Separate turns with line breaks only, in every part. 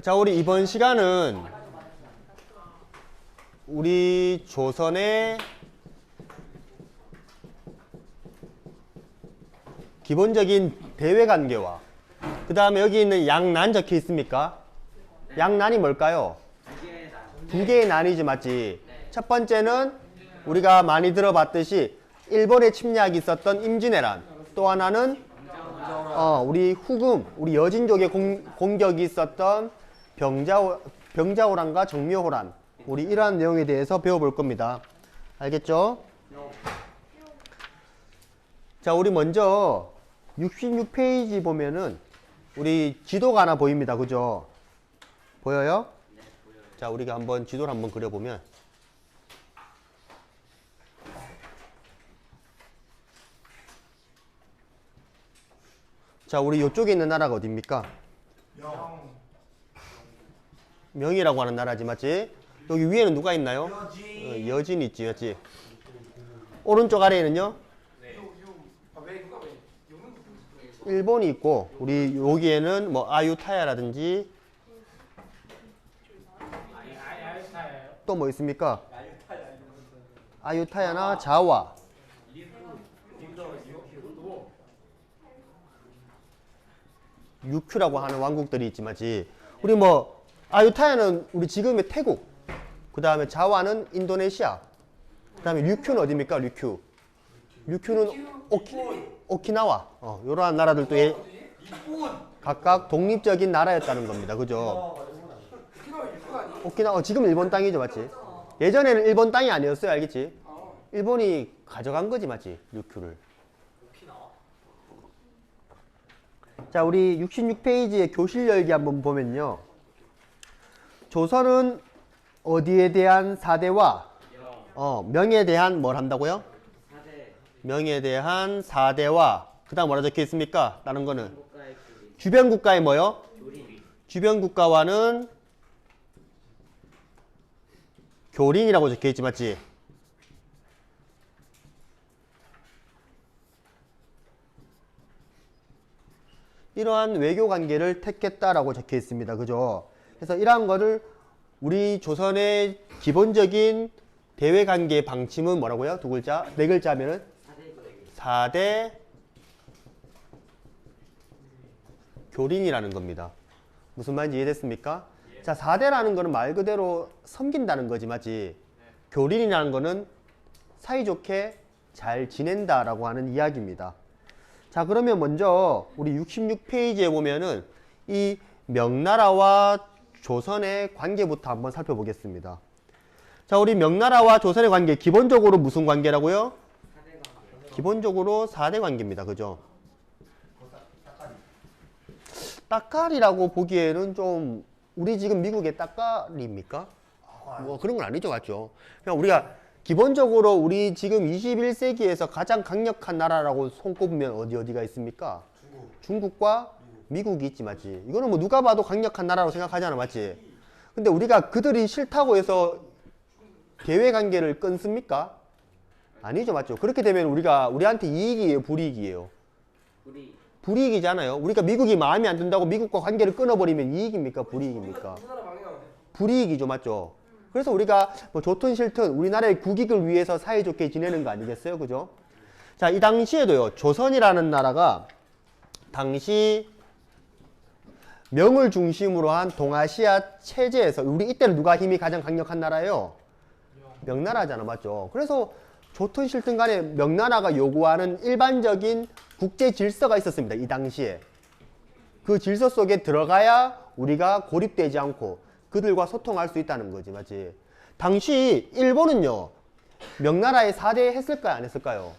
자, 우리 이번 시간은 우리 조선의 기본적인 대외관계와 그 다음에 여기 있는 양난 적혀 있습니까? 양난이 뭘까요? 두 개의 난이지, 맞지? 첫 번째는 우리가 많이 들어봤듯이 일본의 침략이 있었던 임진왜란, 또 하나는 우리 후금, 우리 여진족의 공격이 있었던 병자호란과 정묘호란, 우리 이러한 내용에 대해서 배워볼 겁니다. 알겠죠? 자, 우리 먼저 66페이지 보면은 우리 지도가 하나 보입니다. 그죠? 보여요?
네, 보여요.
자, 우리가 한번 지도를 한번 그려보면 자, 우리 이쪽에 있는 나라가 어디입니까? 명이라고 하는 나라지, 맞지? 여기 위에는 누가 있나요? 여진이 있지, 맞지? 오른쪽 아래에는요? 일본이 있고, 우리 여기에는 뭐 아유타야라든지 또 뭐 있습니까? 아유타야나 자와, 유큐라고 하는 왕국들이 있지, 맞지? 우리 뭐 아유타야는 우리 지금의 태국, 그 다음에 자와는 인도네시아, 그 다음에 류큐는 어디입니까? 류큐는 오키나와, 이러한 나라들도 각각 독립적인 나라였다는 겁니다. 그죠? 오키나와 지금 일본 땅이죠, 맞지? 예전에는 일본 땅이 아니었어요, 알겠지? 일본이 가져간 거지, 맞지? 류큐를. 자, 우리 66페이지의 교실 열기 한번 보면요. 조선은 어디에 대한 사대와 명에 대한 뭘 한다고요? 명에 대한 사대와 그 다음 뭐라 적혀 있습니까? 다른 거는 주변 국가의 뭐요? 주변 국가와는 교린이라고 적혀 있지, 맞지? 이러한 외교 관계를 택했다라고 적혀 있습니다. 그죠? 그래서 이러한 거를 우리 조선의 기본적인 대외 관계 방침은 뭐라고요? 두 글자? 네 글자면은 4대 교린이라는 겁니다. 무슨 말인지 이해됐습니까? 자, 4대라는 거는 말 그대로 섬긴다는 거지, 맞지? 교린이라는 거는 사이좋게 잘 지낸다라고 하는 이야기입니다. 자, 그러면 먼저 우리 66페이지에 보면은 이 명나라와 조선의 관계부터 한번 살펴보겠습니다. 자, 우리 명나라와 조선의 관계, 기본적으로 무슨 관계라고요? 기본적으로 4대 관계입니다. 그죠? 따까리라고 보기에는 좀 우리 지금 미국의 따까리입니까? 뭐 그런 건 아니죠, 맞죠? 그냥 우리가 기본적으로 우리 지금 21세기에서 가장 강력한 나라라고 손꼽으면 어디가 있습니까? 중국과 미국이 있지, 맞지? 이거는 뭐 누가 봐도 강력한 나라라고 생각하잖아, 맞지? 근데 우리가 그들이 싫다고 해서 대외 관계를 끊습니까? 아니죠, 맞죠? 그렇게 되면 우리한테 이익이에요, 불이익이에요? 불이익이잖아요. 우리가 미국이 마음에 안 든다고 미국과 관계를 끊어버리면 이익입니까? 불이익입니까? 불이익이죠, 맞죠? 그래서 우리가 뭐 좋든 싫든 우리나라의 국익을 위해서 사이좋게 지내는 거 아니겠어요? 그죠? 자, 이 당시에도요, 조선이라는 나라가 당시 명을 중심으로 한 동아시아 체제에서 우리 이때는 누가 힘이 가장 강력한 나라예요? 명나라잖아, 맞죠? 그래서 좋든 싫든 간에 명나라가 요구하는 일반적인 국제 질서가 있었습니다. 이 당시에. 그 질서 속에 들어가야 우리가 고립되지 않고 그들과 소통할 수 있다는 거지, 맞지? 당시 일본은요, 명나라의 4대 했을까요? 안 했을까요?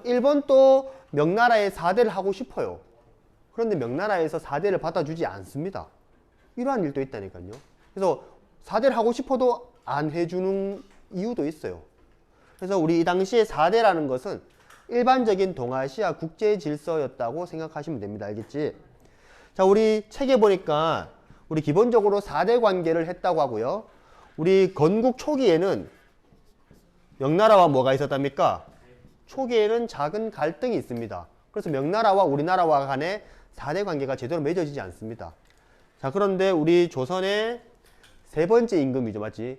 일본도 명나라의 4대를 하고 싶어요. 그런데 명나라에서 4대를 받아주지 않습니다. 이러한 일도 있다니까요. 그래서 4대를 하고 싶어도 안 해주는 이유도 있어요. 그래서 우리 이 당시에 4대라는 것은 일반적인 동아시아 국제 질서였다고 생각하시면 됩니다. 알겠지? 자, 우리 책에 보니까 우리 기본적으로 4대 관계를 했다고 하고요. 우리 건국 초기에는 명나라와 뭐가 있었답니까? 초기에는 작은 갈등이 있습니다. 그래서 명나라와 우리나라와 간에 4대 관계가 제대로 맺어지지 않습니다. 자, 그런데 우리 조선의 세 번째 임금이죠, 맞지?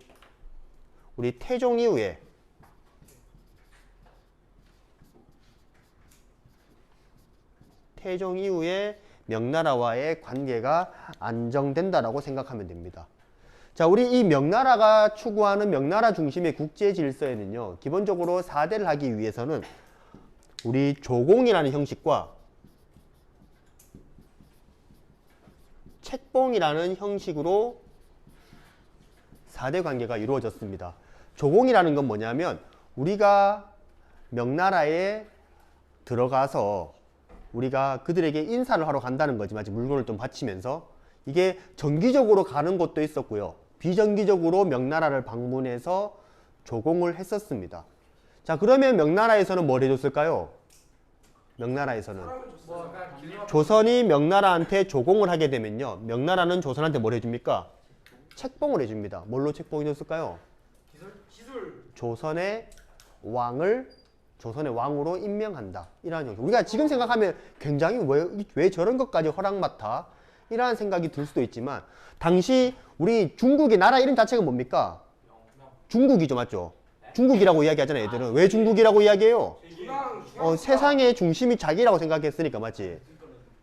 우리 태종 이후에 명나라와의 관계가 안정된다라고 생각하면 됩니다. 자, 우리 이 명나라가 추구하는 명나라 중심의 국제 질서에는요, 기본적으로 4대를 하기 위해서는 우리 조공이라는 형식과 책봉이라는 형식으로 4대 관계가 이루어졌습니다. 조공이라는 건 뭐냐면 우리가 명나라에 들어가서 우리가 그들에게 인사를 하러 간다는 거지, 마치 물건을 좀 바치면서. 이게 정기적으로 가는 곳도 있었고요, 비정기적으로 명나라를 방문해서 조공을 했었습니다. 자, 그러면 명나라에서는 뭘 해줬을까요? 명나라에서는 조선이 명나라한테 조공을 하게 되면요, 명나라는 조선한테 뭘 해줍니까? 책봉을 해줍니다. 뭘로 책봉해 줬을까요? 조선의 왕으로 임명한다. 이러한 형식. 우리가 지금 생각하면 굉장히 왜 저런 것까지 허락 맡아? 이러한 생각이 들 수도 있지만, 당시 우리 중국의 나라 이름 자체가 뭡니까? 중국이죠, 맞죠? 중국이라고 이야기하잖아요, 애들은. 왜 중국이라고 이야기해요? 세상의 중심이 자기라고 생각했으니까, 맞지?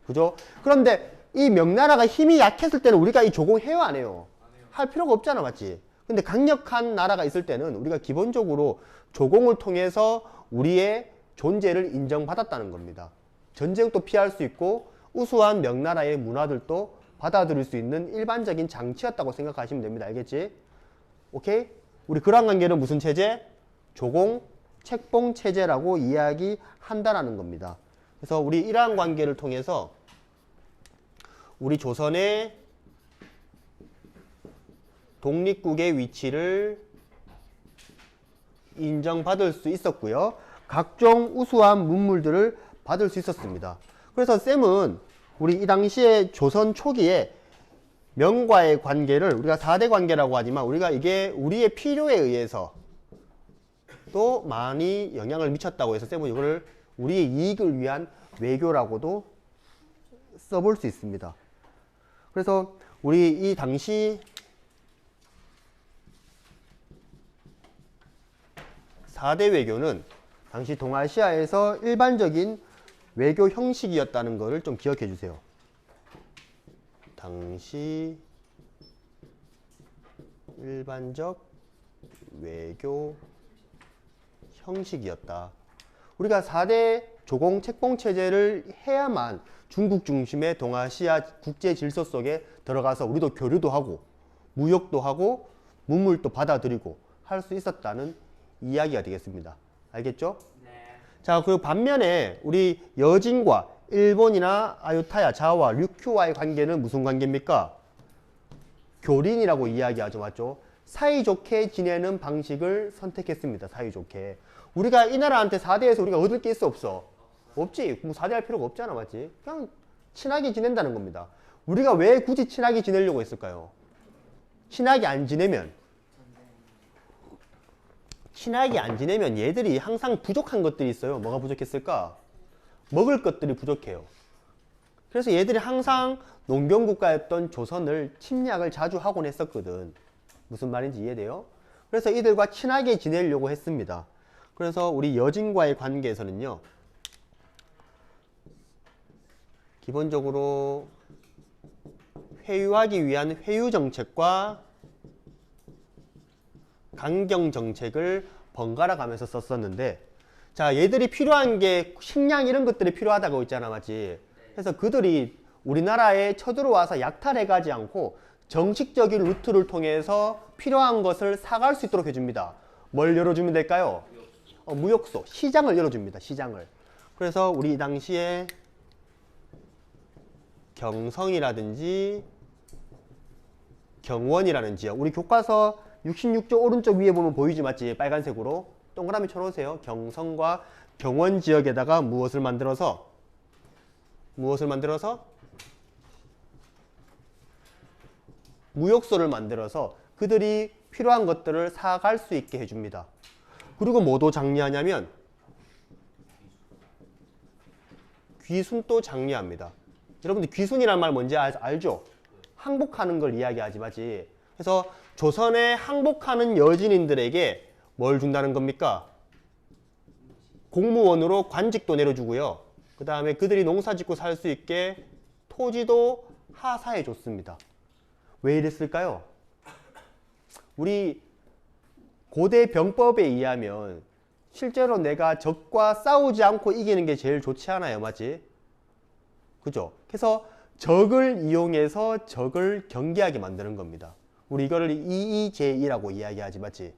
그죠? 그런데 이 명나라가 힘이 약했을 때는 우리가 이 조공해요, 안 해요? 할 필요가 없잖아, 맞지? 근데 강력한 나라가 있을 때는 우리가 기본적으로 조공을 통해서 우리의 존재를 인정받았다는 겁니다. 전쟁도 피할 수 있고 우수한 명나라의 문화들도 받아들일 수 있는 일반적인 장치였다고 생각하시면 됩니다. 알겠지? 오케이? 우리 그러한 관계는 무슨 체제? 조공, 책봉 체제라고 이야기한다라는 겁니다. 그래서 우리 이러한 관계를 통해서 우리 조선의 독립국의 위치를 인정받을 수 있었고요, 각종 우수한 문물들을 받을 수 있었습니다. 그래서 쌤은 우리 이 당시에 조선 초기에 명과의 관계를 우리가 4대 관계라고 하지만, 우리가 이게 우리의 필요에 의해서 또 많이 영향을 미쳤다고 해서 쌤은 이걸 우리의 이익을 위한 외교라고도 써볼 수 있습니다. 그래서 우리 이 당시 4대 외교는 당시 동아시아에서 일반적인 외교 형식이었다는 것을 좀 기억해 주세요. 당시 일반적 외교 형식이었다. 우리가 4대 조공 책봉 체제를 해야만 중국 중심의 동아시아 국제 질서 속에 들어가서 우리도 교류도 하고 무역도 하고 문물도 받아들이고 할 수 있었다는 이야기가 되겠습니다. 알겠죠? 네. 자, 그 반면에 우리 여진과 일본이나 아유타야, 자와, 류큐와의 관계는 무슨 관계입니까? 교린이라고 이야기하죠, 맞죠? 사이좋게 지내는 방식을 선택했습니다. 사이좋게. 우리가 이 나라한테 4대에서 우리가 얻을 게 있어, 없어? 없지. 뭐 4대 할 필요가 없잖아, 맞지? 그냥 친하게 지낸다는 겁니다. 우리가 왜 굳이 친하게 지내려고 했을까요? 친하게 안 지내면 얘들이 항상 부족한 것들이 있어요. 뭐가 부족했을까? 먹을 것들이 부족해요. 그래서 얘들이 항상 농경국가였던 조선을 침략을 자주 하곤 했었거든. 무슨 말인지 이해돼요? 그래서 이들과 친하게 지내려고 했습니다. 그래서 우리 여진과의 관계에서는요, 기본적으로 회유하기 위한 회유정책과 강경정책을 번갈아 가면서 썼었는데, 자, 얘들이 필요한 게 식량 이런 것들이 필요하다고 있잖아, 맞지? 그래서 그들이 우리나라에 쳐들어와서 약탈해 가지 않고 정식적인 루트를 통해서 필요한 것을 사갈 수 있도록 해줍니다. 뭘 열어주면 될까요? 무역소, 시장을 열어줍니다. 시장을. 그래서 우리 당시에 경성이라든지 경원이라는 지역, 우리 교과서 66쪽 오른쪽 위에 보면 보이지, 맞지? 빨간색으로 동그라미 쳐놓으세요. 경성과 경원 지역에다가 무엇을 만들어서 무역소를 만들어서 그들이 필요한 것들을 사갈 수 있게 해줍니다. 그리고 뭐도 장려하냐면 귀순도 장려합니다. 여러분들 귀순이란 말 뭔지 알죠? 항복하는 걸 이야기하지 맞지. 그래서 조선에 항복하는 여진인들에게 뭘 준다는 겁니까? 공무원으로 관직도 내려주고요. 그 다음에 그들이 농사 짓고 살 수 있게 토지도 하사해 줬습니다. 왜 이랬을까요? 우리 고대 병법에 의하면 실제로 내가 적과 싸우지 않고 이기는 게 제일 좋지 않아요, 맞지? 그죠? 그래서 적을 이용해서 적을 경계하게 만드는 겁니다. 우리 이거를 이의제이라고 이야기하지, 맞지?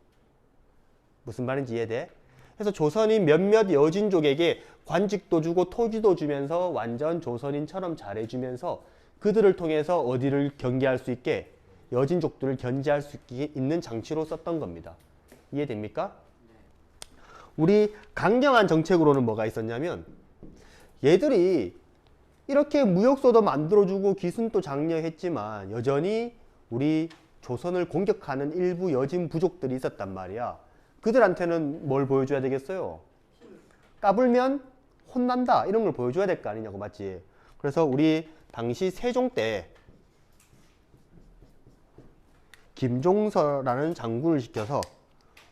무슨 말인지 이해돼? 그래서 조선이 몇몇 여진족에게 관직도 주고 토지도 주면서 완전 조선인처럼 잘해주면서 그들을 통해서 어디를 경계할 수 있게 여진족들을 견제할 수 있는 장치로 썼던 겁니다. 이해됩니까? 우리 강경한 정책으로는 뭐가 있었냐면 얘들이 이렇게 무역소도 만들어주고 기순도 장려했지만 여전히 우리 조선을 공격하는 일부 여진 부족들이 있었단 말이야. 그들한테는 뭘 보여줘야 되겠어요? 까불면 혼난다 이런 걸 보여줘야 될 거 아니냐고, 맞지? 그래서 우리 당시 세종 때 김종서라는 장군을 시켜서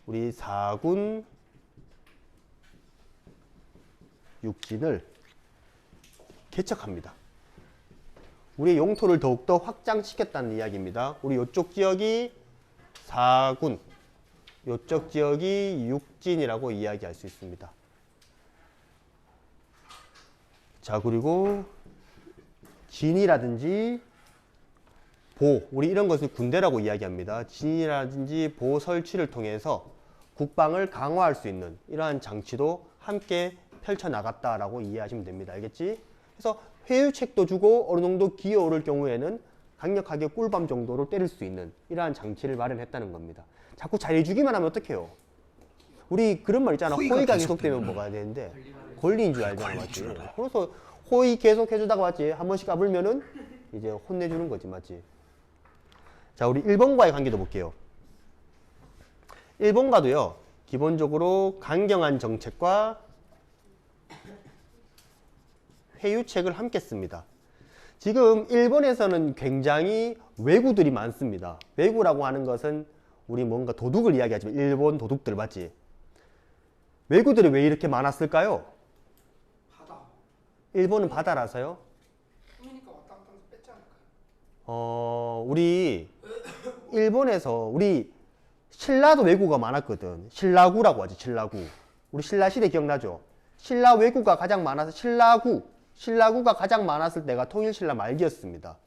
우리 4군 육진을 개척합니다. 우리의 영토를 더욱더 확장시켰다는 이야기입니다. 우리 이쪽 지역이 4군, 이쪽 지역이 육진이라고 이야기할 수 있습니다. 자, 그리고 진이라든지 보, 우리 이런 것을 군대라고 이야기합니다. 진이라든지 보 설치를 통해서 국방을 강화할 수 있는 이러한 장치도 함께 펼쳐나갔다라고 이해하시면 됩니다. 알겠지? 그래서 회유책도 주고 어느 정도 기어오를 경우에는 강력하게 꿀밤 정도로 때릴 수 있는 이러한 장치를 마련했다는 겁니다. 자꾸 잘해주기만 하면 어떡해요? 우리 그런 말 있잖아. 호의가 계속되면 뭐가 되는데 권리인 줄 알잖아, 맞지? 그래서 호의 계속 해주다가 맞지? 한 번씩 까불면은 이제 혼내주는 거지, 맞지? 자, 우리 일본과의 관계도 볼게요. 일본과도요, 기본적으로 강경한 정책과 회유책을 함께 씁니다. 지금 일본에서는 굉장히 왜구들이 많습니다. 왜구라고 하는 것은 우리 뭔가 도둑을 이야기하지만 일본 도둑들 맞지? 왜구들이 왜 이렇게 많았을까요?
바다.
일본은 바다라서요?
뿐이니까 왔다 갔다 하면서 뺐지 않을까요?
우리 일본에서 우리 신라도 왜구가 많았거든. 신라구라고 하지, 신라구. 우리 신라시대 기억나죠? 신라 왜구가 가장 많아서 신라구가 가장 많았을 때가 통일신라 말기였습니다.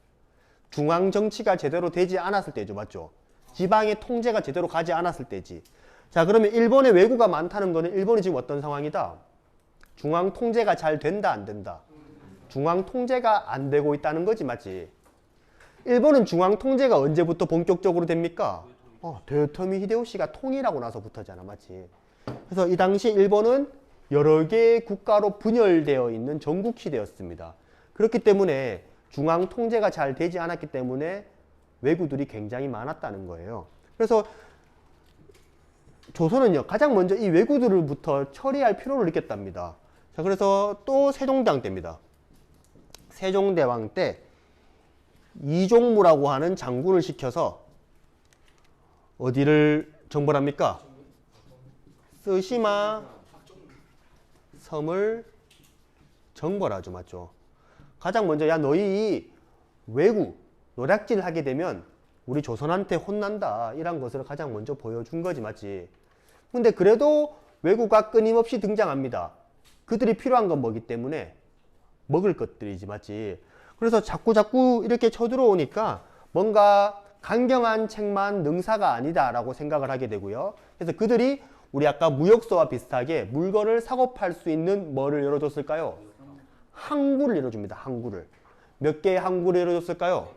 중앙 정치가 제대로 되지 않았을 때죠, 맞죠? 지방의 통제가 제대로 가지 않았을 때지. 자, 그러면 일본의 왜구가 많다는 거는 일본이 지금 어떤 상황이다? 중앙 통제가 잘 된다, 안 된다? 중앙 통제가 안 되고 있다는 거지, 맞지? 일본은 중앙 통제가 언제부터 본격적으로 됩니까? 도요토미 히데요시가 통일하고 나서부터잖아, 맞지? 그래서 이 당시 일본은 여러 개의 국가로 분열되어 있는 전국 시대였습니다. 그렇기 때문에 중앙 통제가 잘 되지 않았기 때문에 왜구들이 굉장히 많았다는 거예요. 그래서 조선은요, 가장 먼저 이 왜구들부터 처리할 필요를 느꼈답니다. 자, 그래서 또 세종대왕 때입니다. 세종대왕 때 이종무라고 하는 장군을 시켜서 어디를 정벌합니까? 쓰시마 섬을 정벌하죠, 맞죠? 가장 먼저 야 너희 왜구 노략질 하게 되면 우리 조선한테 혼난다 이런 것을 가장 먼저 보여준 거지, 맞지? 근데 그래도 왜구가 끊임없이 등장합니다. 그들이 필요한 건 뭐기 때문에 먹을 것들이지, 맞지? 그래서 자꾸 이렇게 쳐들어오니까 뭔가 강경한 책만 능사가 아니다라고 생각을 하게 되고요. 그래서 그들이 우리 아까 무역소와 비슷하게 물건을 사고 팔 수 있는 뭐를 열어줬을까요? 항구를 열어줍니다. 항구를. 몇 개의 항구를 열어줬을까요?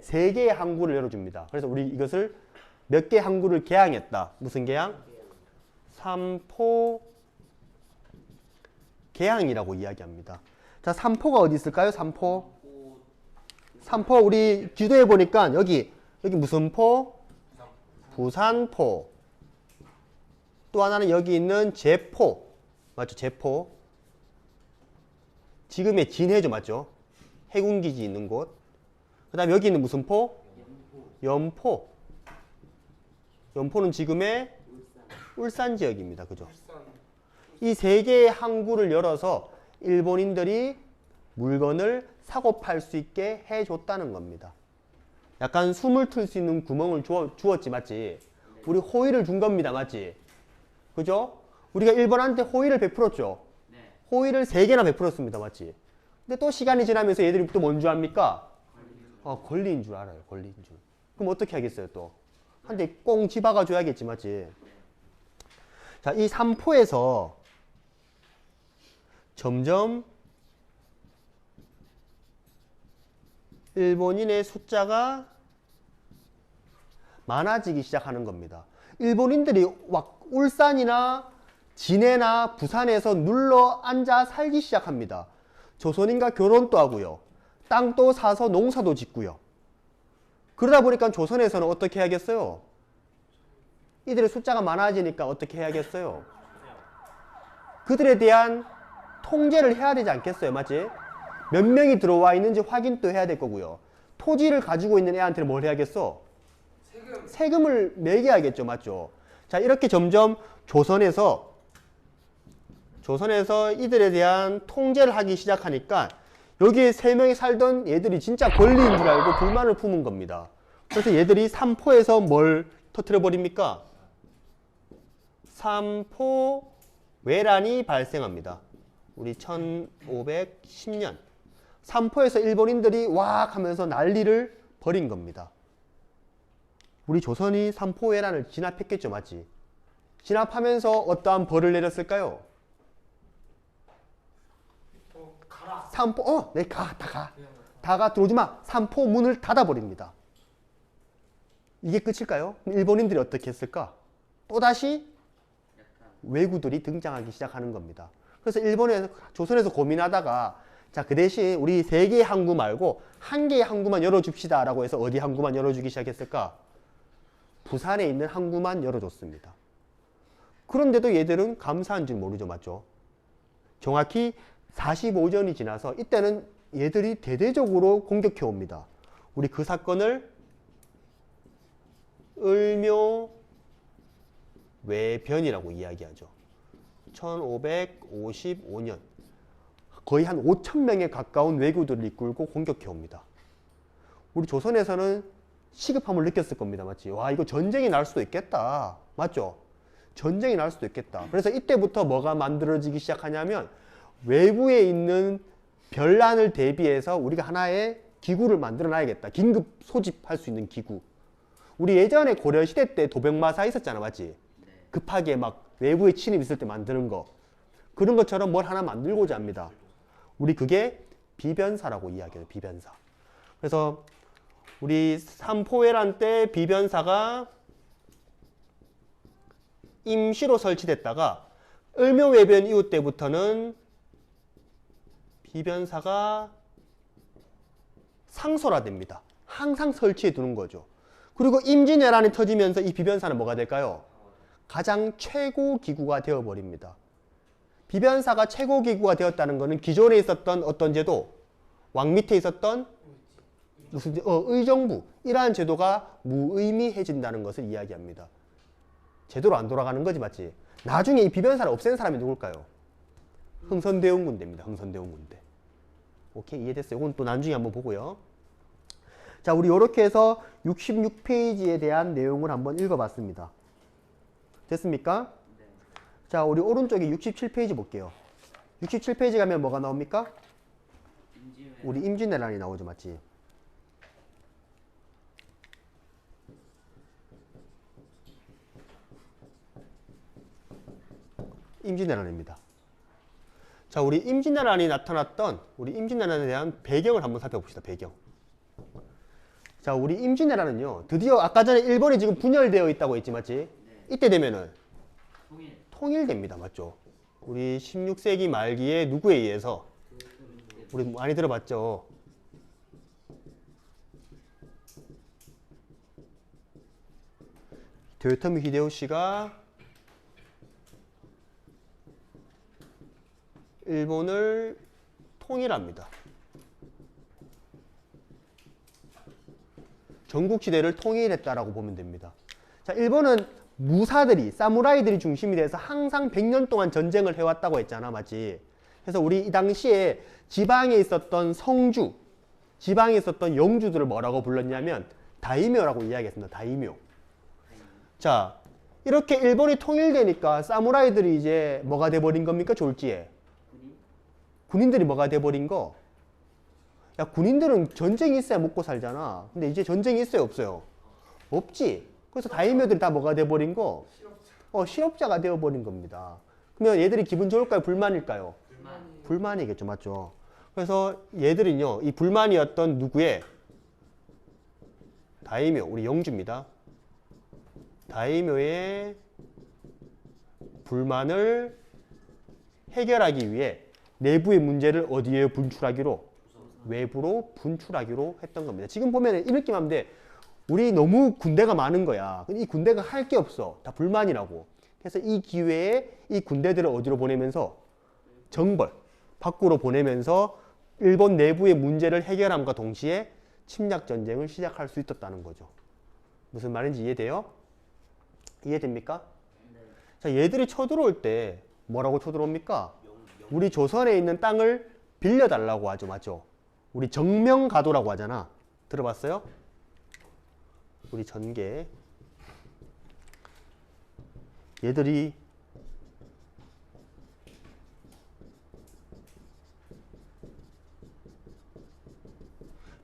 3개의 항구를 열어줍니다. 그래서 우리 이것을 몇 개의 항구를 개항했다. 무슨 개항? 삼포 개항이라고 이야기합니다. 자, 삼포가 어디 있을까요? 삼포 우리 지도에 보니까 여기 무슨 포? 부산포. 또 하나는 여기 있는 제포. 맞죠? 제포. 지금의 진해죠, 맞죠? 해군기지 있는 곳. 그 다음에 여기는 무슨 포? 연포. 연포는 지금의 울산 지역입니다. 그죠? 이 세 개의 항구를 열어서 일본인들이 물건을 사고 팔 수 있게 해줬다는 겁니다. 약간 숨을 틀 수 있는 구멍을 주었지, 맞지? 우리 호의를 준 겁니다, 맞지? 그죠? 우리가 일본한테 호의를 베풀었죠? 호의를 3개나 베풀었습니다, 맞지? 근데 또 시간이 지나면서 얘들이 또 뭔 줄 압니까? 권리인 줄 알아요, 권리인 줄. 그럼 어떻게 하겠어요, 또? 한 대 꽁 집어가 줘야겠지, 맞지? 자, 이 삼포에서 점점 일본인의 숫자가 많아지기 시작하는 겁니다. 일본인들이 막 울산이나 진해나 부산에서 눌러 앉아 살기 시작합니다. 조선인과 결혼도 하고요. 땅도 사서 농사도 짓고요. 그러다 보니까 조선에서는 어떻게 해야겠어요? 이들의 숫자가 많아지니까 어떻게 해야겠어요? 그들에 대한 통제를 해야 되지 않겠어요? 맞지? 몇 명이 들어와 있는지 확인도 해야 될 거고요. 토지를 가지고 있는 애한테는 뭘 해야겠어? 세금을 매겨야겠죠. 맞죠? 자, 이렇게 점점 조선에서 이들에 대한 통제를 하기 시작하니까 여기에 3명이 살던 얘들이 진짜 권리인 줄 알고 불만을 품은 겁니다. 그래서 얘들이 삼포에서 뭘 터뜨려 버립니까? 삼포 외란이 발생합니다. 우리 1510년 삼포에서 일본인들이 왁 하면서 난리를 벌인 겁니다. 우리 조선이 삼포 외란을 진압했겠죠, 맞지? 진압하면서 어떠한 벌을 내렸을까요? 삼포, 네, 다 가, 들어오지 마. 삼포 문을 닫아버립니다. 이게 끝일까요? 일본인들이 어떻게 했을까? 또다시 왜구들이 등장하기 시작하는 겁니다. 그래서 조선에서 고민하다가 자, 그 대신 우리 3개의 항구 말고 1개의 항구만 열어줍시다 라고 해서 어디 항구만 열어주기 시작했을까? 부산에 있는 항구만 열어줬습니다. 그런데도 얘들은 감사한 줄 모르죠, 맞죠? 정확히 45년이 지나서 이때는 얘들이 대대적으로 공격해 옵니다. 우리 그 사건을 을묘외변이라고 이야기하죠. 1555년 거의 한 5,000명에 가까운 왜구들을 이끌고 공격해 옵니다. 우리 조선에서는 시급함을 느꼈을 겁니다. 맞지? 와, 이거 전쟁이 날 수도 있겠다. 맞죠? 전쟁이 날 수도 있겠다. 그래서 이때부터 뭐가 만들어지기 시작하냐면 외부에 있는 변란을 대비해서 우리가 하나의 기구를 만들어 놔야겠다. 긴급 소집할 수 있는 기구. 우리 예전에 고려시대 때 도병마사 있었잖아. 맞지? 급하게 막 외부의 침입 있을 때 만드는 거. 그런 것처럼 뭘 하나 만들고자 합니다. 우리 그게 비변사라고 이야기해요. 비변사. 그래서 우리 삼포회란 때 비변사가 임시로 설치됐다가 을묘외변 이후 때부터는 비변사가 상설화됩니다. 항상 설치해 두는 거죠. 그리고 임진왜란이 터지면서 이 비변사는 뭐가 될까요? 가장 최고 기구가 되어버립니다. 비변사가 최고 기구가 되었다는 것은 기존에 있었던 어떤 제도, 왕 밑에 있었던 의정부, 이러한 제도가 무의미해진다는 것을 이야기합니다. 제대로 안 돌아가는 거지, 맞지? 나중에 이 비변사를 없앤 사람이 누굴까요? 흥선대원군대입니다. 흥선대원군대. 오케이, 이해됐어요? 이건 또 나중에 한번 보고요. 자, 우리 이렇게 해서 66페이지에 대한 내용을 한번 읽어봤습니다. 됐습니까? 네. 자, 우리 오른쪽에 67페이지 볼게요. 67페이지 가면 뭐가 나옵니까? 우리 임진왜란이 나오죠, 맞지? 임진왜란입니다. 자, 우리 임진왜란이 나타났던 우리 임진왜란에 대한 배경을 한번 살펴봅시다. 배경. 자, 우리 임진왜란은요, 드디어 아까 전에 일본이 지금 분열되어 있다고 했지, 맞지? 이때 되면은 통일됩니다. 맞죠? 우리 16세기 말기에 누구에 의해서? 우리 많이 들어봤죠? 도요토미 히데요시가 일본을 통일합니다. 전국시대를 통일했다라고 보면 됩니다. 자, 일본은 무사들이, 사무라이들이 중심이 돼서 항상 100년 동안 전쟁을 해왔다고 했잖아, 맞지? 그래서 우리 이 당시에 지방에 있었던 성주, 지방에 있었던 영주들을 뭐라고 불렀냐면 다이묘라고 이야기했습니다. 다이묘. 자, 이렇게 일본이 통일되니까 사무라이들이 이제 뭐가 돼버린 겁니까? 졸지에. 군인들이 뭐가 돼버린 거? 야, 군인들은 전쟁이 있어야 먹고 살잖아. 근데 이제 전쟁이 있어요, 없어요? 없지. 그래서 다이묘들이 다 뭐가 돼버린 거? 실업자가 되어버린 겁니다. 그러면 얘들이 기분 좋을까요? 불만일까요? 불만이겠죠, 맞죠? 그래서 얘들은요, 이 불만이었던 누구의? 다이묘, 우리 영주입니다. 다이묘의 불만을 해결하기 위해 내부의 문제를 어디에 분출하기로? 외부로 분출하기로 했던 겁니다. 지금 보면 이 느낌 하면 돼. 우리 너무 군대가 많은 거야. 근데 이 군대가 할 게 없어. 다 불만이라고. 그래서 이 기회에 이 군대들을 어디로 보내면서 정벌, 밖으로 보내면서 일본 내부의 문제를 해결함과 동시에 침략 전쟁을 시작할 수 있었다는 거죠. 무슨 말인지 이해돼요? 이해됩니까? 자, 얘들이 쳐들어올 때 뭐라고 쳐들어옵니까? 우리 조선에 있는 땅을 빌려달라고 하죠. 맞죠? 우리 정명가도라고 하잖아. 들어봤어요? 우리 전개. 얘들이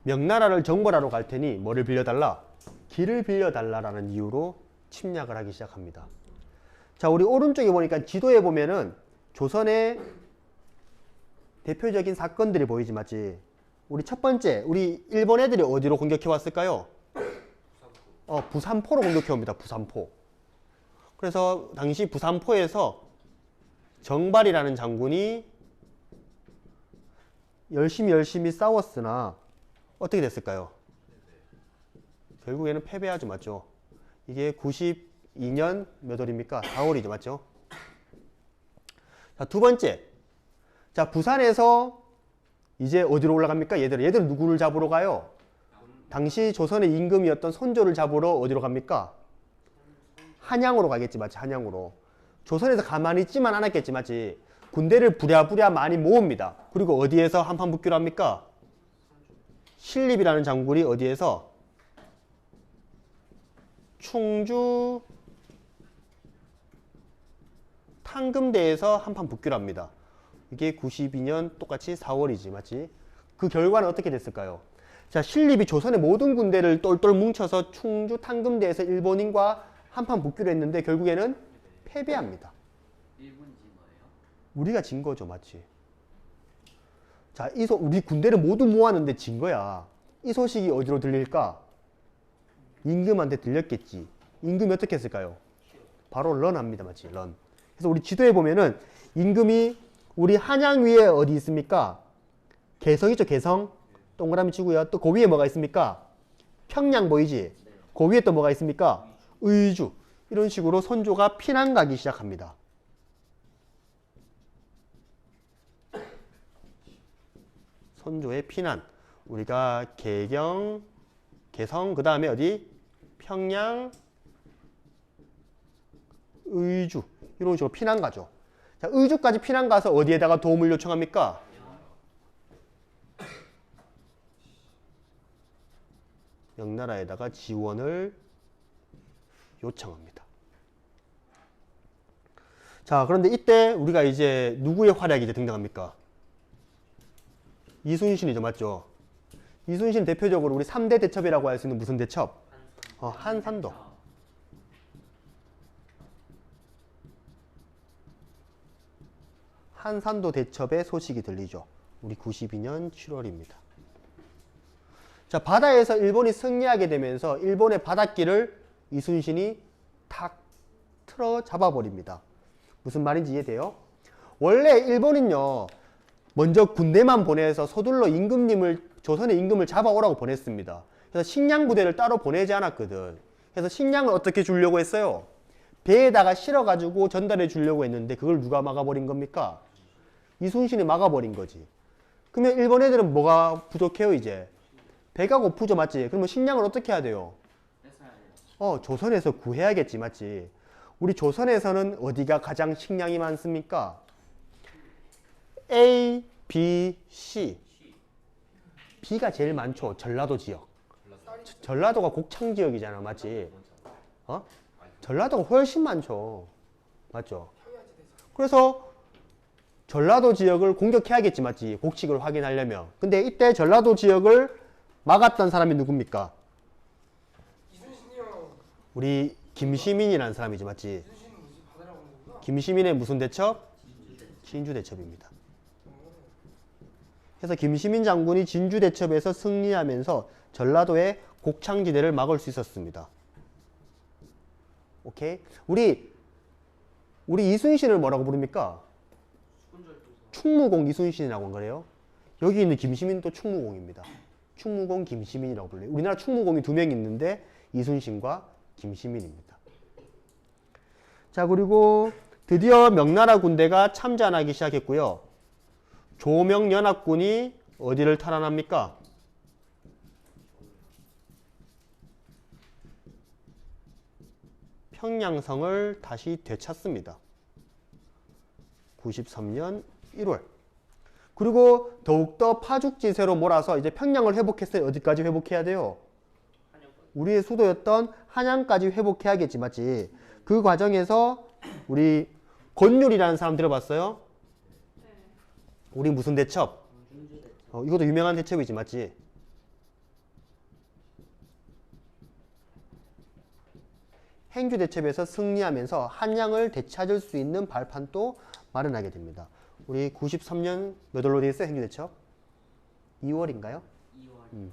명나라를 정벌하러 갈 테니 뭐를 빌려달라? 길을 빌려달라라는 이유로 침략을 하기 시작합니다. 자, 우리 오른쪽에 보니까 지도에 보면은 조선의 대표적인 사건들이 보이지, 맞지? 우리 첫 번째, 우리 일본 애들이 어디로 공격해 왔을까요? 부산포로 공격해 옵니다. 부산포. 그래서 당시 부산포에서 정발이라는 장군이 열심히 싸웠으나 어떻게 됐을까요? 결국에는 패배하죠, 맞죠? 이게 92년 몇 월입니까? 4월이죠, 맞죠? 자, 두 번째. 자, 부산에서 이제 어디로 올라갑니까? 얘들은 누구를 잡으러 가요? 당시 조선의 임금이었던 선조를 잡으러 어디로 갑니까? 한양으로 가겠지, 맞지? 한양으로. 조선에서 가만히 있지만 않았겠지, 맞지? 군대를 부랴부랴 많이 모읍니다. 그리고 어디에서 한판 붙기로 합니까? 신립이라는 장군이 어디에서? 충주 탕금대에서 한판 붙기로 합니다. 이게 92년 똑같이 4월이지, 맞지? 그 결과는 어떻게 됐을까요? 자, 신립이 조선의 모든 군대를 똘똘 뭉쳐서 충주 탕금대에서 일본인과 한판 붙기로 했는데 결국에는 패배합니다.
일본이 진 거예요?
우리가 진 거죠, 맞지? 자, 우리 군대를 모두 모았는데 진 거야. 이 소식이 어디로 들릴까? 임금한테 들렸겠지. 임금이 어떻게 했을까요? 바로 런합니다, 맞지? 런. 그래서 우리 지도에 보면은 임금이 우리 한양 위에 어디 있습니까? 개성 있죠, 개성? 동그라미 치고요. 또 그 위에 뭐가 있습니까? 평양 보이지? 그 위에 또 뭐가 있습니까? 의주. 이런 식으로 선조가 피난 가기 시작합니다. 선조의 피난. 우리가 개성, 그 다음에 어디? 평양, 의주. 이런 식으로 피난 가죠. 자, 의주까지 피난 가서 어디에다가 도움을 요청합니까? 명나라에다가 지원을 요청합니다. 자, 그런데 이때 우리가 이제 누구의 활약이 이제 등장합니까? 이순신이죠, 맞죠? 이순신 대표적으로 우리 3대 대첩이라고 할 수 있는 무슨 대첩? 한산도. 한산도 대첩의 소식이 들리죠. 우리 92년 7월입니다. 자, 바다에서 일본이 승리하게 되면서 일본의 바닷길을 이순신이 탁 틀어 잡아버립니다. 무슨 말인지 이해돼요? 원래 일본은요, 먼저 군대만 보내서 서둘러 조선의 임금을 잡아오라고 보냈습니다. 그래서 식량 부대를 따로 보내지 않았거든. 그래서 식량을 어떻게 주려고 했어요? 배에다가 실어가지고 전달해 주려고 했는데 그걸 누가 막아버린 겁니까? 이순신이 막아버린 거지. 그러면 일본 애들은 뭐가 부족해요, 이제? 배가 고프죠, 맞지? 그러면 식량을 어떻게 해야 돼요?
뺏어야 돼요.
조선에서 구해야겠지, 맞지? 우리 조선에서는 어디가 가장 식량이 많습니까? A, B, C. B가 제일 많죠. 전라도 지역. 전라도가 곡창 지역이잖아, 맞지? 전라도가 훨씬 많죠. 맞죠? 그래서 전라도 지역을 공격해야겠지, 맞지? 곡식을 확인하려면. 근데 이때 전라도 지역을 막았던 사람이 누굽니까?
이순신이요.
우리 김시민이라는 사람이지, 맞지?
이순신은 뭐지? 받으라고 하는 거구나.
김시민의 무슨 대첩? 진주 대첩입니다. 그래서 김시민 장군이 진주 대첩에서 승리하면서 전라도의 곡창지대를 막을 수 있었습니다. 오케이? 우리 이순신을 뭐라고 부릅니까? 충무공 이순신이라고 한 거래요. 여기 있는 김시민도 충무공입니다. 충무공 김시민이라고 불러요. 우리나라 충무공이 2명 있는데 이순신과 김시민입니다. 자, 그리고 드디어 명나라 군대가 참전하기 시작했고요. 조명연합군이 어디를 탈환합니까? 평양성을 다시 되찾습니다. 93년 1월. 그리고 더욱더 파죽지세로 몰아서 이제 평양을 회복했어요. 어디까지 회복해야 돼요? 우리의 수도였던 한양까지 회복해야겠지, 맞지? 그 과정에서 우리 권율이라는 사람 들어봤어요? 우리 무슨 대첩? 이것도 유명한 대첩이지, 맞지? 행주 대첩에서 승리하면서 한양을 되찾을 수 있는 발판도 마련하게 됩니다. 우리 93년 몇 월로 되어 있어요? 행주 대첩? 2월인가요?
2월.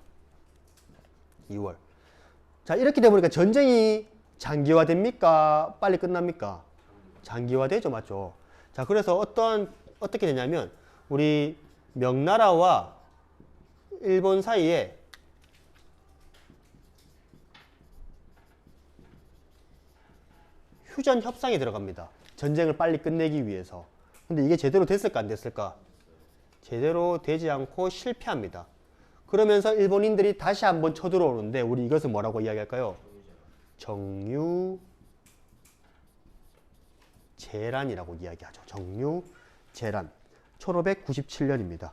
2월. 자, 이렇게 되보니까 전쟁이 장기화됩니까? 빨리 끝납니까? 장기화되죠, 맞죠? 자, 그래서 어떻게 되냐면 우리 명나라와 일본 사이에 휴전 협상이 들어갑니다. 전쟁을 빨리 끝내기 위해서. 근데 이게 제대로 됐을까 안 됐을까? 제대로 되지 않고 실패합니다. 그러면서 일본인들이 다시 한번 쳐들어오는데 우리 이것을 뭐라고 이야기할까요? 정유재란이라고 이야기하죠. 정유재란. 1597년입니다.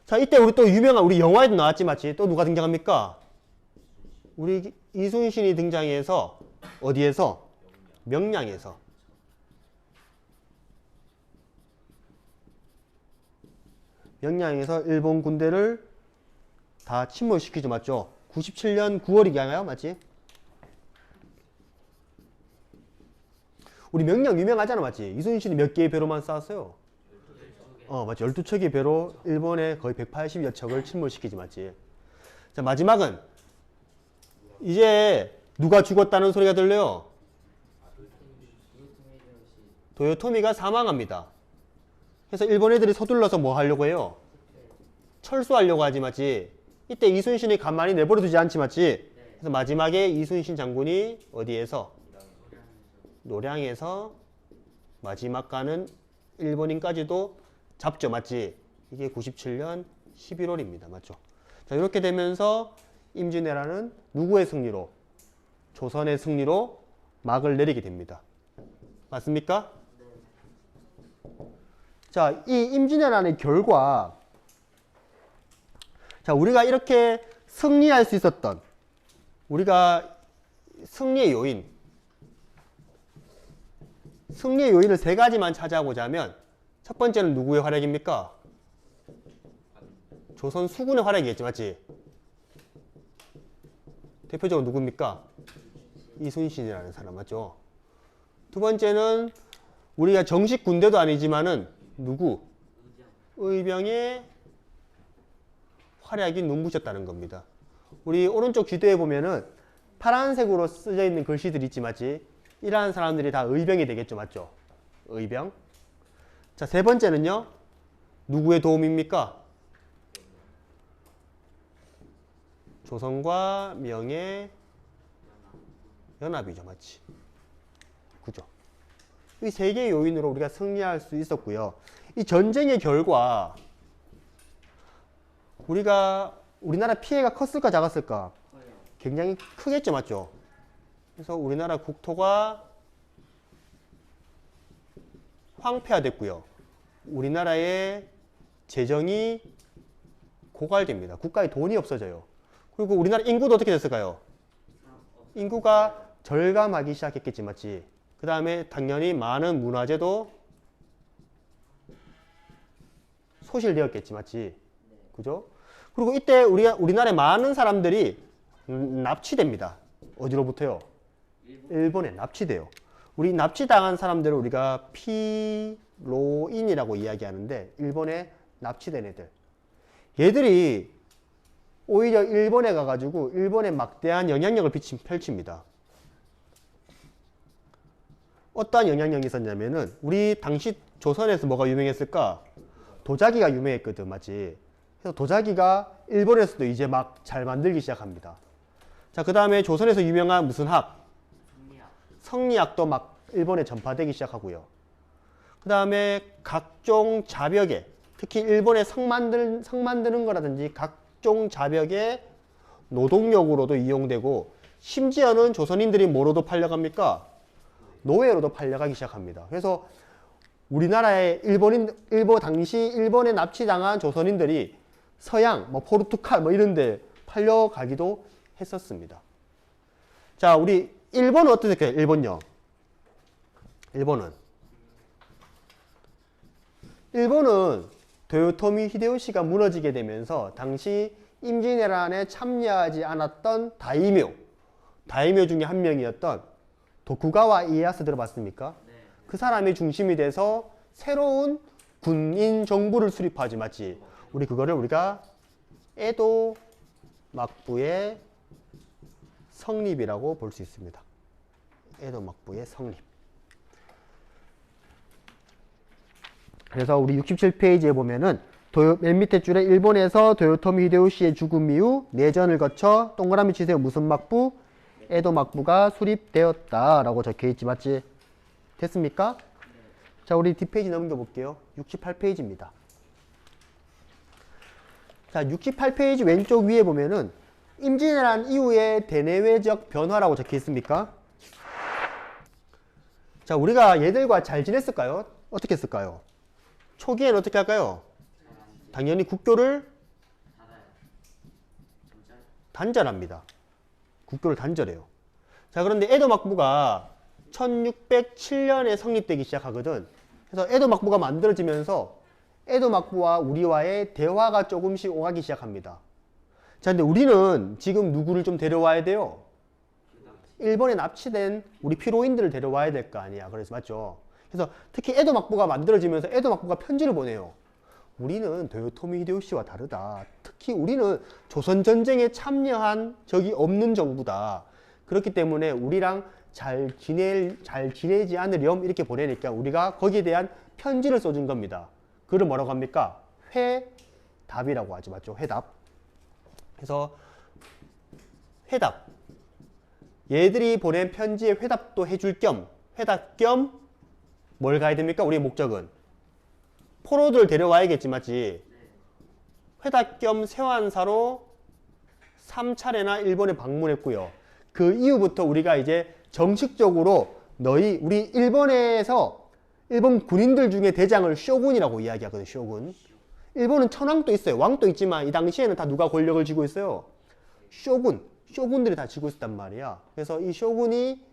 자, 이때 우리 또 유명한 우리 영화에도 나왔지, 맞지? 또 누가 등장합니까? 우리 이순신이 등장해서 어디에서? 명량에서. 명량에서 일본 군대를 다 침몰시키죠, 맞죠? 97년 9월이잖아요, 맞지? 우리 명량 유명하잖아, 맞지? 이순신이 몇 개의 배로만 쌓았어요? 맞지? 12척의 배로 일본의 거의 180여 척을 침몰시키지, 맞지? 자, 마지막은 이제 누가 죽었다는 소리가 들려요? 도요토미가 사망합니다. 그래서 일본 애들이 서둘러서 뭐 하려고 해요? 철수하려고 하지, 맞지? 이때 이순신이 가만히 내버려두지 않지, 맞지? 그래서 마지막에 이순신 장군이 어디에서? 노량에서 마지막 가는 일본인까지도 잡죠, 맞지? 이게 97년 11월입니다, 맞죠? 자, 이렇게 되면서 임진왜란은 누구의 승리로? 조선의 승리로 막을 내리게 됩니다. 맞습니까? 자, 이 임진왜란의 결과, 자, 우리가 이렇게 승리할 수 있었던, 우리가 승리의 요인을 3가지만 찾아보자면, 첫 번째는 누구의 활약입니까? 조선 수군의 활약이겠지, 맞지? 대표적으로 누굽니까? 이순신이라는 사람, 맞죠? 두 번째는 우리가 정식 군대도 아니지만은 누구? 의병의 활약이 눈부셨다는 겁니다. 우리 오른쪽 지도에 보면은 파란색으로 쓰여 있는 글씨들 있지, 맞지? 이러한 사람들이 다 의병이 되겠죠, 맞죠? 의병. 자, 세 번째는요. 누구의 도움입니까? 조선과 명의 연합이죠, 맞지? 그죠? 이 세 개의 요인으로 우리가 승리할 수 있었고요. 이 전쟁의 결과 우리나라 피해가 컸을까 작았을까?
커요.
굉장히 크겠죠, 맞죠? 그래서 우리나라 국토가 황폐화됐고요. 우리나라의 재정이 고갈됩니다. 국가에 돈이 없어져요. 그리고 우리나라 인구도 어떻게 됐을까요? 인구가 절감하기 시작했겠지, 맞지? 그 다음에 당연히 많은 문화재도 소실되었겠지, 맞지? 그죠? 그리고 이때 우리나라의 많은 사람들이 납치됩니다. 어디로부터요? 일본에 납치돼요. 우리 납치당한 사람들을 우리가 피로인이라고 이야기하는데 일본에 납치된 애들. 얘들이 오히려 일본에 가가지고 일본에 막대한 영향력을 펼칩니다. 어떠한 영향력이 있었냐면은 우리 당시 조선에서 뭐가 유명했을까? 도자기가 유명했거든, 맞지? 그래서 도자기가 일본에서도 이제 막 잘 만들기 시작합니다. 자, 그 다음에 조선에서 유명한 무슨 학?
성리학.
성리학도 막 일본에 전파되기 시작하고요. 그 다음에 각종 자벽에, 특히 일본의 성 만드는 거라든지 각종 자벽에 노동력으로도 이용되고, 심지어는 조선인들이 뭐로도 팔려갑니까? 노예로도 팔려가기 시작합니다. 그래서 우리나라의 당시 일본에 납치당한 조선인들이 서양, 뭐 포르투갈 뭐 이런 데 팔려가기도 했었습니다. 자, 우리 일본은 어떻게 해요? 일본요. 일본은 도요토미 히데요시가 무너지게 되면서 당시 임진왜란에 참여하지 않았던 다이묘 중에 한 명이었던 도쿠가와 이에야스 들어봤습니까?
네.
그 사람이 중심이 돼서 새로운 군인 정부를 수립하지, 맞지? 우리가 에도 막부의 성립이라고 볼 수 있습니다. 에도 막부의 성립. 그래서 우리 67페이지에 보면은 맨 밑에 줄에 일본에서 도요토미 히데요시의 죽음 이후 내전을 거쳐 동그라미 치세요. 무슨 막부? 에도 막부가 수립되었다라고 적혀 있지, 맞지? 됐습니까? 자, 우리 뒷페이지 넘겨볼게요. 68페이지입니다. 자, 68페이지 왼쪽 위에 보면은 임진왜란 이후의 대내외적 변화라고 적혀 있습니까? 자, 우리가 얘들과 잘 지냈을까요? 어떻게 했을까요? 초기에는 어떻게 할까요? 당연히 국교를
닫아요. 진짜?
단절합니다. 국교를 단절해요. 자, 그런데 에도 막부가 1607년에 성립되기 시작하거든. 그래서 에도 막부가 만들어지면서 에도 막부와 우리와의 대화가 조금씩 오가기 시작합니다. 자, 근데 우리는 지금 누구를 좀 데려와야 돼요? 일본에 납치된 우리 피로인들을 데려와야 될 거 아니야. 그래서 맞죠? 그래서 특히 에도 막부가 만들어지면서 에도 막부가 편지를 보내요. 우리는 도요토미 히데요시와 다르다. 특히 우리는 조선 전쟁에 참여한 적이 없는 정부다. 그렇기 때문에 우리랑 잘 지내지 않으렴 이렇게 보내니까 우리가 거기에 대한 편지를 써준 겁니다. 그걸 뭐라고 합니까? 회답이라고 하지, 맞죠? 회답. 그래서 회답. 얘들이 보낸 편지에 회답도 해줄 겸, 회답 겸 뭘 가야 됩니까? 우리의 목적은 포로들 데려와야겠지, 맞지? 회답 겸 세완사로 3차례나 일본에 방문했고요. 그 이후부터 우리가 이제 정식적으로 우리 일본에서 일본 군인들 중에 대장을 쇼군이라고 이야기하거든요. 쇼군. 일본은 천황도 있어요. 왕도 있지만 이 당시에는 다 누가 권력을 쥐고 있어요? 쇼군들이 다 쥐고 있단 말이야. 그래서 이 쇼군이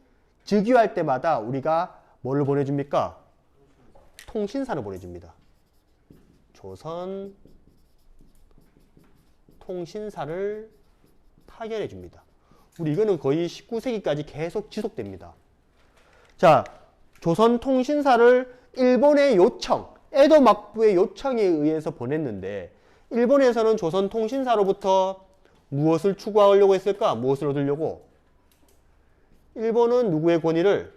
즉위할 때마다 우리가 뭐를 보내줍니까? 통신사를 보내줍니다. 조선 통신사를 타결해 줍니다. 우리 이거는 거의 19세기까지 계속 지속됩니다. 자, 조선 통신사를 일본의 요청, 에도 막부의 요청에 의해서 보냈는데 일본에서는 조선 통신사로부터 무엇을 추구하려고 했을까? 무엇을 얻으려고? 일본은 누구의 권위를?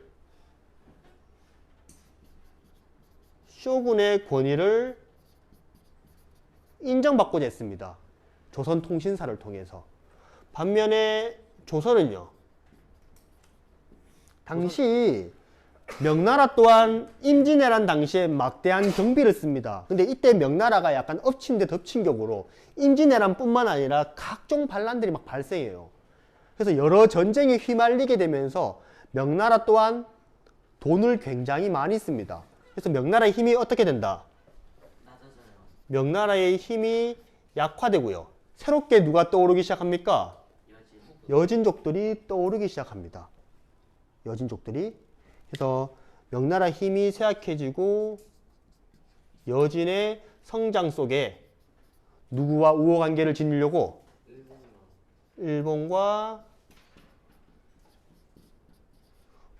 쇼군의 권위를 인정받고자 했습니다. 조선 통신사를 통해서. 반면에 조선은요. 당시 명나라 또한 임진왜란 당시에 막대한 경비를 씁니다. 근데 이때 명나라가 약간 엎친 데 덮친 격으로 임진왜란뿐만 아니라 각종 반란들이 막 발생해요. 그래서 여러 전쟁에 휘말리게 되면서 명나라 또한 돈을 굉장히 많이 씁니다. 그래서 명나라의 힘이 어떻게 된다?
낮아져요.
명나라의 힘이 약화되고요. 새롭게 누가 떠오르기 시작합니까? 여진족들이 떠오르기 시작합니다. 여진족들이. 그래서 명나라 힘이 쇠약해지고 여진의 성장 속에 누구와 우호 관계를 지니려고? 일본과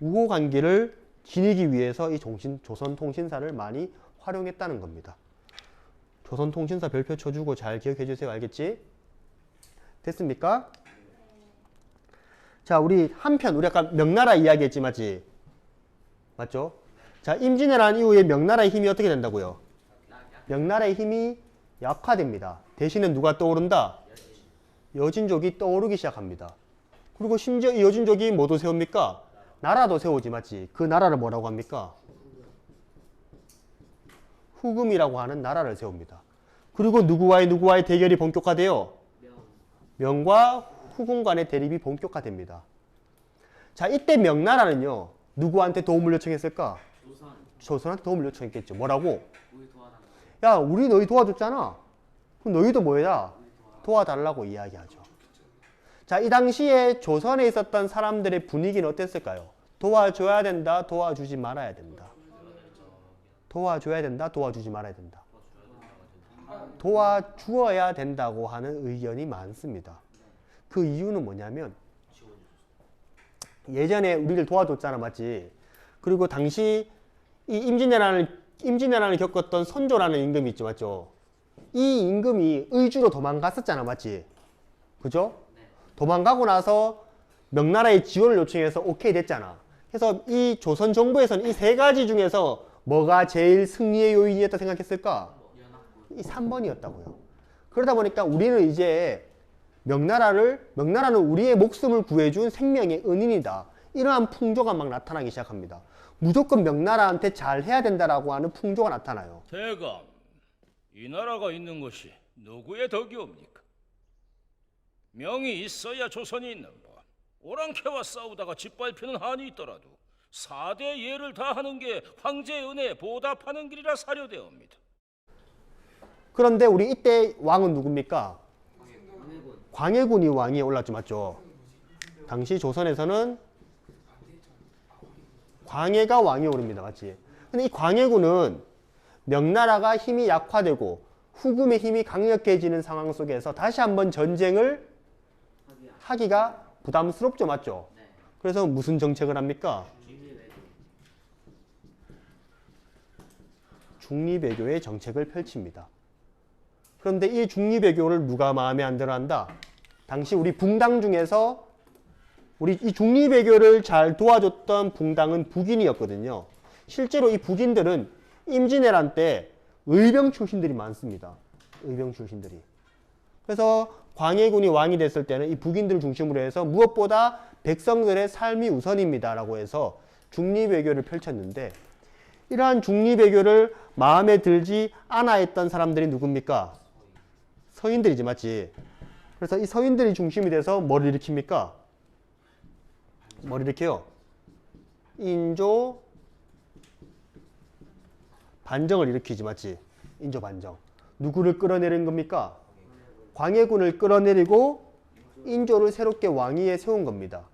우호 관계를 지니기 위해서 이 조선통신사를 많이 활용했다는 겁니다. 조선통신사 별표 쳐주고 잘 기억해 주세요. 알겠지? 됐습니까? 자, 우리 한편 우리 아까 명나라 이야기했지, 맞지? 맞죠? 자, 임진왜란 이후에 명나라의 힘이 어떻게 된다고요? 명나라의 힘이 약화됩니다. 대신에 누가 떠오른다? 여진족이 떠오르기 시작합니다. 그리고 심지어 이 여진족이 뭐도 세웁니까? 나라도 세우지, 맞지? 그 나라를 뭐라고 합니까? 후금이라고 하는 나라를 세웁니다. 그리고 누구와의 대결이 본격화돼요? 명과 후금 간의 대립이 본격화됩니다. 자, 이때 명나라는요, 누구한테 도움을 요청했을까? 조선한테 도움을 요청했겠죠. 뭐라고? 야, 우리 너희 도와줬잖아. 그럼 너희도 뭐해라? 도와달라고 이야기하죠. 자, 이 당시에 조선에 있었던 사람들의 분위기는 어땠을까요? 도와줘야 된다, 도와주지 말아야 된다. 도와줘야 된다, 도와주지 말아야 된다. 도와주어야 된다고 하는 의견이 많습니다. 그 이유는 뭐냐면 예전에 우리를 도와줬잖아, 맞지? 그리고 당시 이 임진왜란을 겪었던 선조라는 임금이 있죠, 맞죠? 이 임금이 의주로 도망갔었잖아, 맞지? 그죠? 도망가고 나서 명나라의 지원을 요청해서 오케이 됐잖아. 그래서 이 조선 정부에서는 이 세 가지 중에서 뭐가 제일 승리의 요인이었다 생각했을까? 이 3번이었다고요. 그러다 보니까 우리는 이제 명나라는 우리의 목숨을 구해준 생명의 은인이다. 이러한 풍조가 막 나타나기 시작합니다. 무조건 명나라한테 잘해야 된다라고 하는 풍조가 나타나요.
대감, 이 나라가 있는 것이 누구의 덕이옵니까? 명이 있어야 조선이 있는 법. 오랑캐와 싸우다가 짓밟히는 한이 있더라도 4대 예를 다하는 게 황제의 은혜에 보답하는 길이라 사료되옵니다.
그런데 우리 이때 왕은 누굽니까? 광해군이 왕위에 올랐죠, 맞죠? 당시 조선에서는 광해가 왕위에 오릅니다, 맞지? 근데 이 광해군은 명나라가 힘이 약화되고 후금의 힘이 강력해지는 상황 속에서 다시 한번 전쟁을 하기가 부담스럽죠, 맞죠? 그래서 무슨 정책을 합니까? 중리외교의 정책을 펼칩니다. 그런데 이 중리외교를 누가 마음에 안 들어 한다? 당시 우리 붕당 중에서 우리 이 중리외교를 잘 도와줬던 붕당은 북인이었거든요. 실제로 이 북인들은 임진왜란 때 의병 출신들이 많습니다. 의병 출신들이. 그래서 광해군이 왕이 됐을 때는 이 북인들을 중심으로 해서 무엇보다 백성들의 삶이 우선입니다 라고 해서 중리외교를 펼쳤는데 이러한 중리외교를 마음에 들지 않아 했던 사람들이 누굽니까? 서인들이지, 맞지? 그래서 이 서인들이 중심이 돼서 뭐를 일으킵니까? 뭐를 일으켜요? 인조 반정을 일으키지, 맞지? 인조 반정. 누구를 끌어내린 겁니까? 광해군을 끌어내리고 인조를 새롭게 왕위에 세운 겁니다.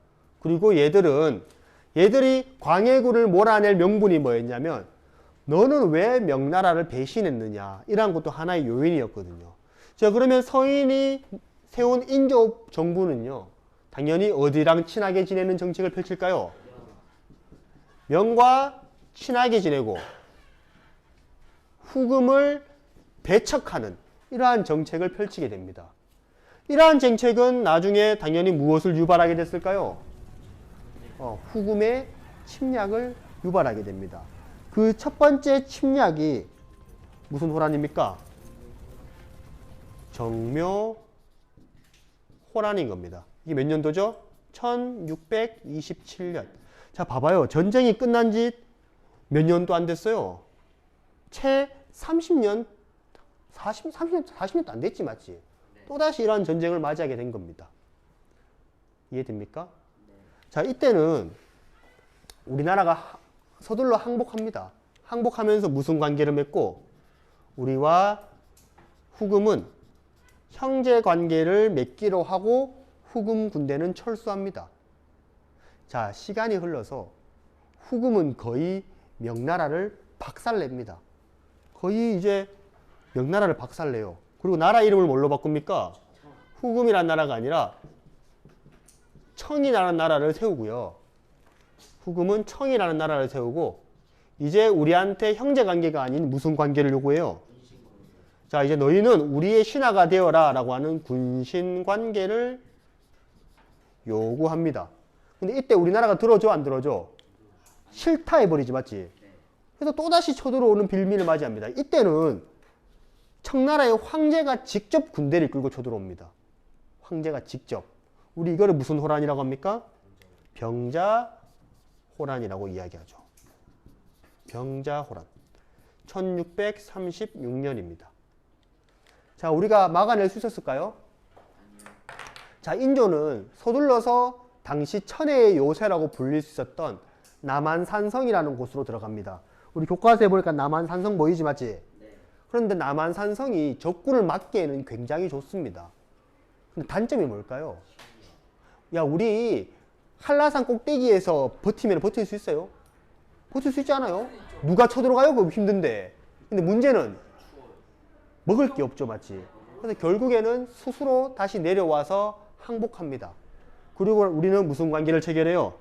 그리고 얘들이 광해군을 몰아낼 명분이 뭐였냐면 너는 왜 명나라를 배신했느냐 이런 것도 하나의 요인이었거든요. 자, 그러면 서인이 세운 인조 정부는요 당연히 어디랑 친하게 지내는 정책을 펼칠까요? 명과 친하게 지내고 후금을 배척하는 이러한 정책을 펼치게 됩니다. 이러한 정책은 나중에 당연히 무엇을 유발하게 됐을까요? 후금의 침략을 유발하게 됩니다. 그 첫 번째 침략이 무슨 호란입니까? 정묘 호란인 겁니다. 이게 몇 년도죠? 1627년. 자, 봐봐요. 전쟁이 끝난 지 몇 년도 안 됐어요. 채 30년, 40년도 안 됐지, 맞지? 또다시 이러한 전쟁을 맞이하게 된 겁니다. 이해됩니까? 자, 이때는 우리나라가 서둘러 항복합니다. 항복하면서 무슨 관계를 맺고 우리와 후금은 형제 관계를 맺기로 하고 후금 군대는 철수합니다. 자, 시간이 흘러서 후금은 거의 명나라를 박살냅니다. 거의 이제 명나라를 박살내요. 그리고 나라 이름을 뭘로 바꿉니까? 후금이라는 나라가 아니라 청이라는 나라를 세우고요. 후금은 청이라는 나라를 세우고 이제 우리한테 형제 관계가 아닌 무슨 관계를 요구해요? 자, 이제 너희는 우리의 신하가 되어라 라고 하는 군신 관계를 요구합니다. 근데 이때 우리나라가 들어줘 안 들어줘? 싫다 해버리지, 맞지? 그래서 또다시 쳐들어오는 빌미를 맞이합니다. 이때는 청나라의 황제가 직접 군대를 끌고 쳐들어옵니다. 황제가 직접. 우리 이거를 무슨 호란이라고 합니까? 병자호란이라고 이야기하죠. 병자호란. 1636년입니다. 자, 우리가 막아낼 수 있었을까요? 자, 인조는 서둘러서 당시 천혜의 요새라고 불릴 수 있었던 남한산성이라는 곳으로 들어갑니다. 우리 교과서에 보니까 남한산성 보이지, 맞지? 그런데 남한산성이 적군을 막기에는 굉장히 좋습니다. 근데 단점이 뭘까요? 야, 우리 한라산 꼭대기에서 버티면 버틸 수 있어요? 버틸 수 있지 않아요? 누가 쳐들어가요? 그거 힘든데. 근데 문제는 먹을 게 없죠, 맞지? 그래서 결국에는 스스로 다시 내려와서 항복합니다. 그리고 우리는 무슨 관계를 체결해요?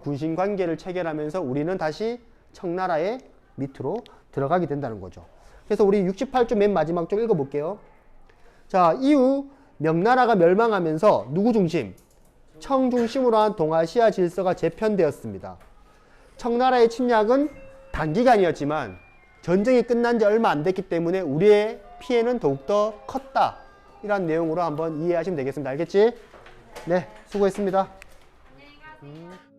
군신 관계를 체결하면서 우리는 다시 청나라의 밑으로 들어가게 된다는 거죠. 그래서 우리 68쪽 맨 마지막 쪽 읽어볼게요. 자, 이후 명나라가 멸망하면서 누구 중심? 청 중심으로 한 동아시아 질서가 재편되었습니다. 청나라의 침략은 단기간이었지만 전쟁이 끝난 지 얼마 안 됐기 때문에 우리의 피해는 더욱더 컸다. 이런 내용으로 한번 이해하시면 되겠습니다. 알겠지? 네, 수고했습니다.
안녕히 가세요.